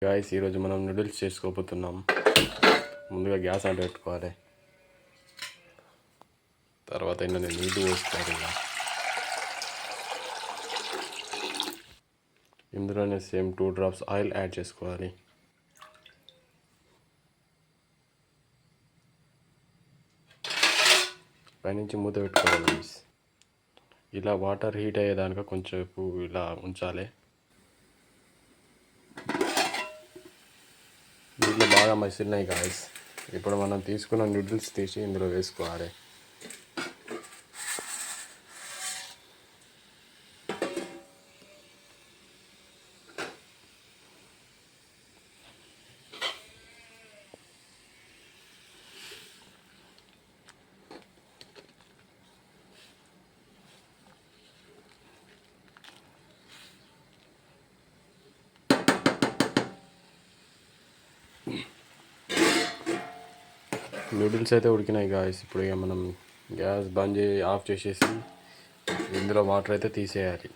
Guys ఈరోజు మనం noodles చేసుకోబోతున్నాం. ముందుగా గ్యాస్ ఆన్ పెట్టుకోవాలి. తర్వాత ఇందులో నీళ్ళు పోసుకోవాలి. ఇందులోనే సేమ్ 2 drops ఆయిల్ యాడ్ చేసుకోవాలి. పైనుంచి మూత పెట్టుకోవాలి. ఇలా వాటర్ హీట్ అయ్యేదాకా కొంచెంసేపు ఇలా ఉంచాలి. నీళ్ళు బాగా మసిలినాయి గాయస్. ఇప్పుడు మనం తీసుకున్న నూడిల్స్ తీసి ఇందులో వేసుకోవాలి. నూడిల్స్ అయితే ఉడికినాయి గాయస్. ఇప్పుడు ఇక మనం గ్యాస్ బంద్ ఆఫ్ చేసేసి ఇందులో వాటర్ అయితే తీసేయాలి.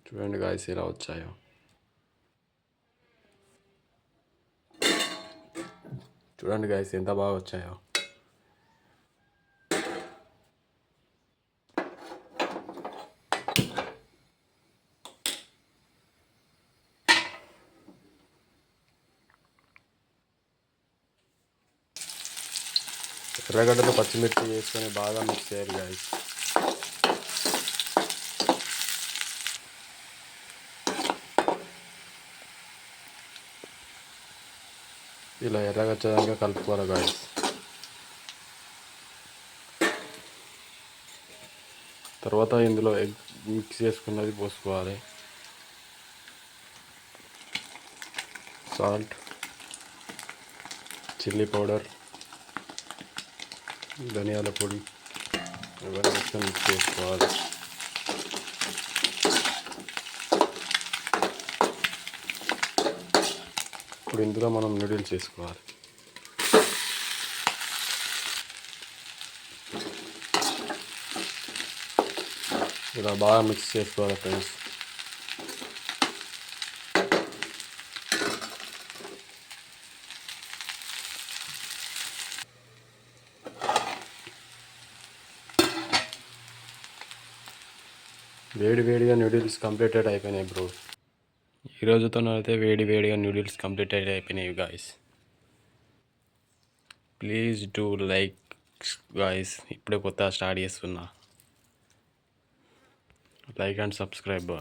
చూడండి గాయస్ ఎలా వచ్చాయో. చూడండి గాయస్ ఎంత బాగా వచ్చాయో. ఎర్రగడ్డలో పచ్చిమిర్చి వేసుకొని బాగా మిక్స్ చేయాలి గాయస్. ఇలా ఎర్రగా వచ్చేదాకా కలుపుకోవాలి గాయస్. తర్వాత ఇందులో ఎగ్ మిక్స్ చేసుకున్నది పోసుకోవాలి. సాల్ట్, చిల్లీ పౌడర్, ధనియాల పొడి ఇవన్నీ మొత్తం మిక్స్ చేసుకోవాలి. ఇప్పుడు ఇందులో మనం నూడిల్స్ వేసుకోవాలి. ఇలా బాగా మిక్స్ చేసుకోవాలి ఫ్రెండ్స్. వేడిగా నూడిల్స్ కంప్లీటెడ్ అయిపోయినాయి బ్రో. ఈరోజుతోనైతే వేడిగా నూడిల్స్ కంప్లీటెడ్ అయిపోయినాయి guys. Please do like guys. ఇప్పుడే కొత్తగా స్టార్ట్ చేస్తున్నా. Like and subscribe.